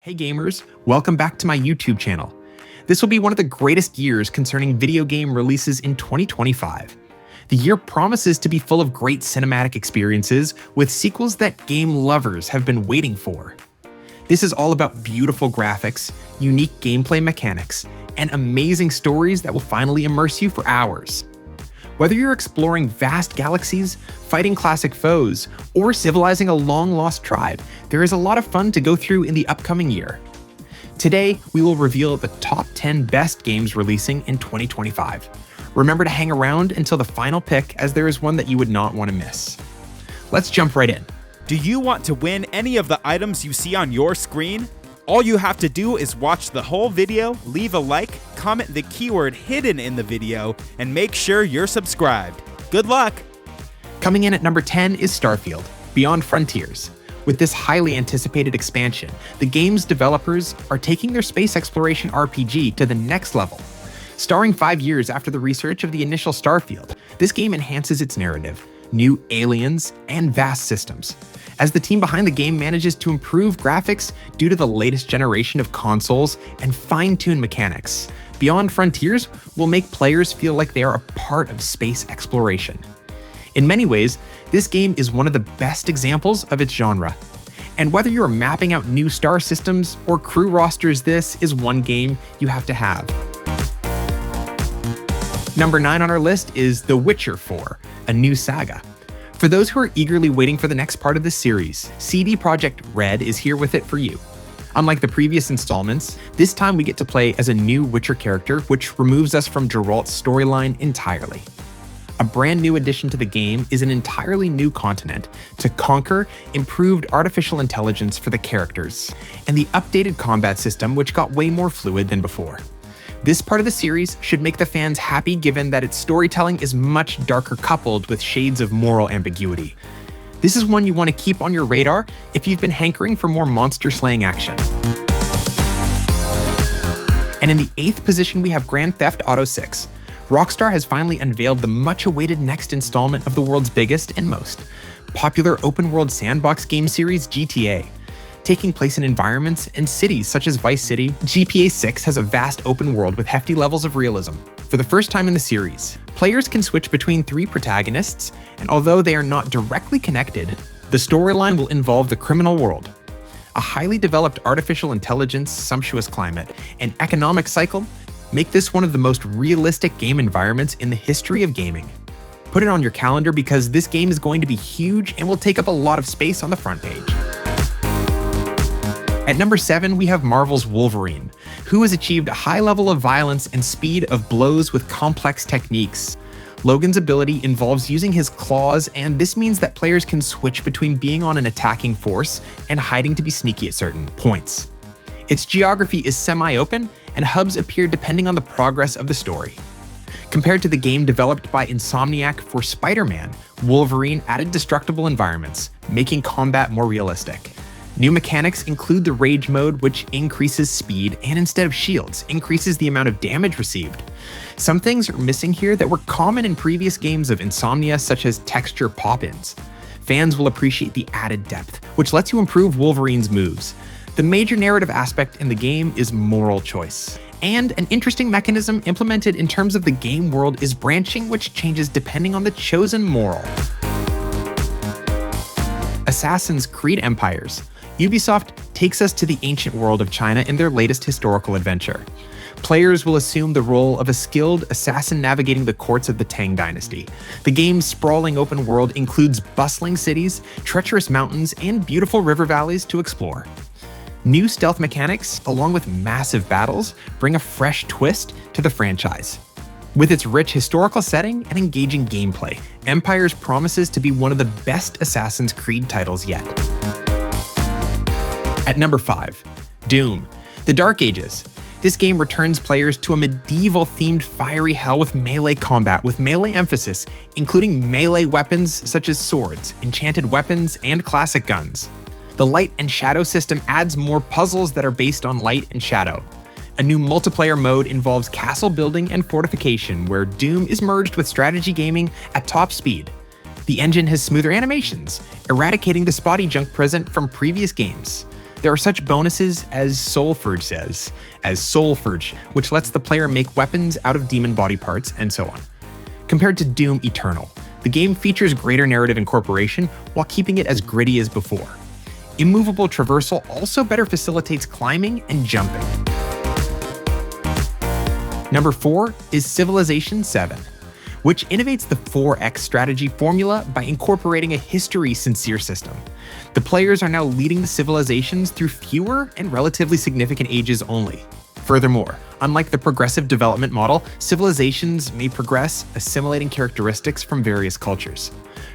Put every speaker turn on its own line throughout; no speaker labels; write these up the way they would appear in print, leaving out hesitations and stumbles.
Hey gamers, welcome back to my YouTube channel. This will be one of the greatest years concerning video game releases in 2025. The year promises to be full of great cinematic experiences with sequels that game lovers have been waiting for. This is all about beautiful graphics, unique gameplay mechanics, and amazing stories that will finally immerse you for hours. Whether you're exploring vast galaxies, fighting classic foes, or civilizing a long-lost tribe, there is a lot of fun to go through in the upcoming year. Today, we will reveal the top 10 best games releasing in 2025. Remember to hang around until the final pick, as there is one that you would not want to miss. Let's jump right in.
Do you want to win any of the items you see on your screen? All you have to do is watch the whole video, leave a like, comment the keyword hidden in the video, and make sure you're subscribed. Good luck!
Coming in at number 10 is Starfield, Beyond Frontiers. With this highly anticipated expansion, the game's developers are taking their space exploration RPG to the next level. Starring 5 years after the research of the initial Starfield, this game enhances its narrative, new aliens, and vast systems, as the team behind the game manages to improve graphics due to the latest generation of consoles and fine-tuned mechanics. Beyond Frontiers will make players feel like they are a part of space exploration. In many ways, this game is one of the best examples of its genre. And whether you're mapping out new star systems or crew rosters, this is one game you have to have. Number 9 on our list is The Witcher 4, a new saga. For those who are eagerly waiting for the next part of the series, CD Projekt Red is here with it for you. Unlike the previous installments, this time we get to play as a new Witcher character, which removes us from Geralt's storyline entirely. A brand new addition to the game is an entirely new continent to conquer, improved artificial intelligence for the characters, and the updated combat system, which got way more fluid than before. This part of the series should make the fans happy, given that its storytelling is much darker, coupled with shades of moral ambiguity. This is one you want to keep on your radar if you've been hankering for more monster-slaying action. And in the 8th position, we have Grand Theft Auto 6. Rockstar has finally unveiled the much-awaited next installment of the world's biggest and most popular open-world sandbox game series, GTA. Taking place in environments and cities such as Vice City, GTA 6 has a vast open world with hefty levels of realism. For the first time in the series, players can switch between 3 protagonists, and although they are not directly connected, the storyline will involve the criminal world. A highly developed artificial intelligence, sumptuous climate, and economic cycle make this one of the most realistic game environments in the history of gaming. Put it on your calendar, because this game is going to be huge and will take up a lot of space on the front page. At number 7, we have Marvel's Wolverine, who has achieved a high level of violence and speed of blows with complex techniques. Logan's ability involves using his claws, and this means that players can switch between being on an attacking force and hiding to be sneaky at certain points. Its geography is semi-open, and hubs appear depending on the progress of the story. Compared to the game developed by Insomniac for Spider-Man, Wolverine added destructible environments, making combat more realistic. New mechanics include the Rage mode, which increases speed and, instead of shields, increases the amount of damage received. Some things are missing here that were common in previous games of Insomnia, such as texture pop-ins. Fans will appreciate the added depth, which lets you improve Wolverine's moves. The major narrative aspect in the game is moral choice. And an interesting mechanism implemented in terms of the game world is branching, which changes depending on the chosen moral. Assassin's Creed Empires. Ubisoft takes us to the ancient world of China in their latest historical adventure. Players will assume the role of a skilled assassin navigating the courts of the Tang Dynasty. The game's sprawling open world includes bustling cities, treacherous mountains, and beautiful river valleys to explore. New stealth mechanics, along with massive battles, bring a fresh twist to the franchise. With its rich historical setting and engaging gameplay, Empires promises to be one of the best Assassin's Creed titles yet. At number 5, Doom, The Dark Ages. This game returns players to a medieval-themed fiery hell with melee combat, with melee emphasis, including melee weapons such as swords, enchanted weapons, and classic guns. The light and shadow system adds more puzzles that are based on light and shadow. A new multiplayer mode involves castle building and fortification, where Doom is merged with strategy gaming at top speed. The engine has smoother animations, eradicating the spotty junk present from previous games. There are such bonuses as Soulforge, which lets the player make weapons out of demon body parts, and so on. Compared to Doom Eternal, the game features greater narrative incorporation while keeping it as gritty as before. Immovable traversal also better facilitates climbing and jumping. Number 4 is Civilization VII, which innovates the 4X strategy formula by incorporating a history-sincere system. The players are now leading the civilizations through fewer and relatively significant ages only. Furthermore, unlike the progressive development model, civilizations may progress, assimilating characteristics from various cultures.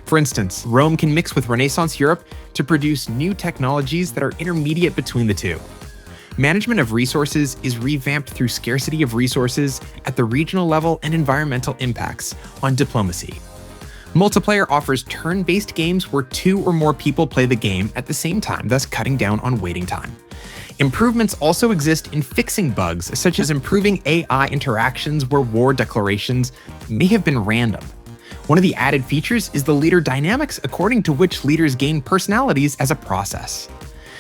For instance, Rome can mix with Renaissance Europe to produce new technologies that are intermediate between the two. Management of resources is revamped through scarcity of resources at the regional level and environmental impacts on diplomacy. Multiplayer offers turn-based games where 2 or more people play the game at the same time, thus cutting down on waiting time. Improvements also exist in fixing bugs, such as improving AI interactions where war declarations may have been random. One of the added features is the leader dynamics, according to which leaders gain personalities as a process.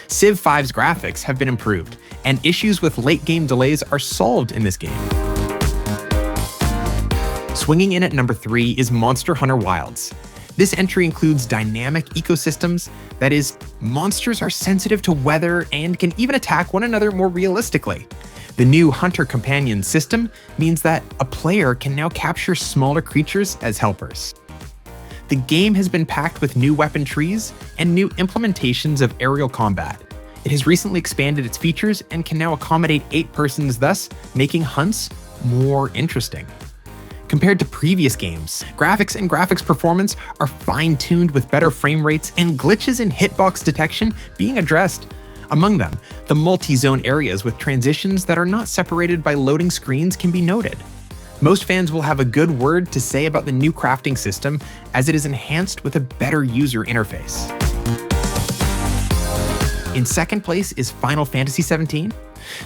Civ 5's graphics have been improved, and issues with late-game delays are solved in this game. Swinging in at number 3 is Monster Hunter Wilds. This entry includes dynamic ecosystems, that is, monsters are sensitive to weather and can even attack one another more realistically. The new Hunter Companion system means that a player can now capture smaller creatures as helpers. The game has been packed with new weapon trees and new implementations of aerial combat. It has recently expanded its features and can now accommodate 8 persons, thus making hunts more interesting. Compared to previous games, graphics and graphics performance are fine-tuned with better frame rates and glitches in hitbox detection being addressed. Among them, the multi-zone areas with transitions that are not separated by loading screens can be noted. Most fans will have a good word to say about the new crafting system, as it is enhanced with a better user interface. In second place is Final Fantasy XVII.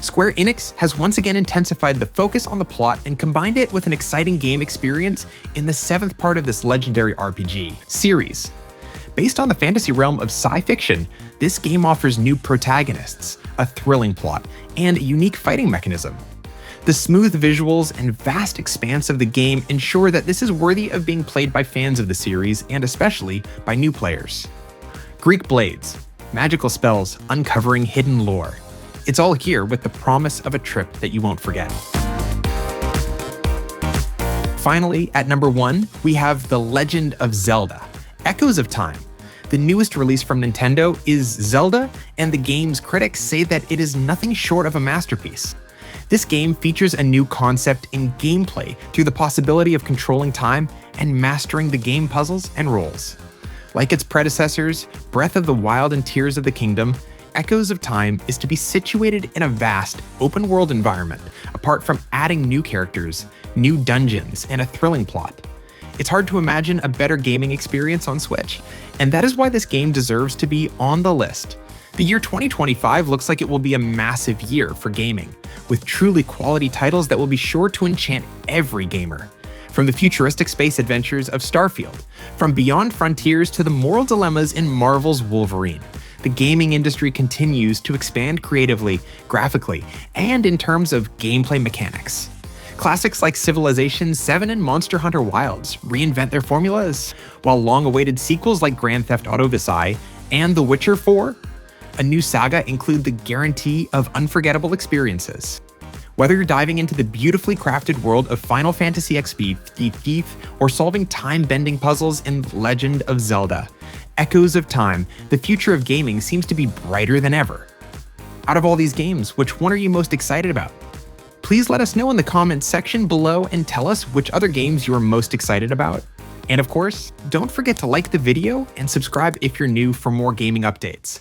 Square Enix has once again intensified the focus on the plot and combined it with an exciting game experience in the 7th part of this legendary RPG series. Based on the fantasy realm of sci-fiction, this game offers new protagonists, a thrilling plot, and a unique fighting mechanism. The smooth visuals and vast expanse of the game ensure that this is worthy of being played by fans of the series and especially by new players. Greek Blades, magical spells uncovering hidden lore. It's all here with the promise of a trip that you won't forget. Finally, at number 1, we have The Legend of Zelda, Echoes of Time. The newest release from Nintendo is Zelda, and the game's critics say that it is nothing short of a masterpiece. This game features a new concept in gameplay through the possibility of controlling time and mastering the game puzzles and roles. Like its predecessors, Breath of the Wild and Tears of the Kingdom, Echoes of Time is to be situated in a vast, open-world environment, apart from adding new characters, new dungeons, and a thrilling plot. It's hard to imagine a better gaming experience on Switch, and that is why this game deserves to be on the list. The year 2025 looks like it will be a massive year for gaming, with truly quality titles that will be sure to enchant every gamer. From the futuristic space adventures of Starfield, from Beyond Frontiers to the moral dilemmas in Marvel's Wolverine, the gaming industry continues to expand creatively, graphically, and in terms of gameplay mechanics. Classics like Civilization VII and Monster Hunter Wilds reinvent their formulas, while long-awaited sequels like Grand Theft Auto Vice and The Witcher 4, a new saga, include the guarantee of unforgettable experiences. Whether you're diving into the beautifully crafted world of Final Fantasy XP, Thief, or solving time-bending puzzles in Legend of Zelda, Echoes of Time, the future of gaming seems to be brighter than ever. Out of all these games, which one are you most excited about? Please let us know in the comments section below and tell us which other games you are most excited about. And of course, don't forget to like the video and subscribe if you're new for more gaming updates.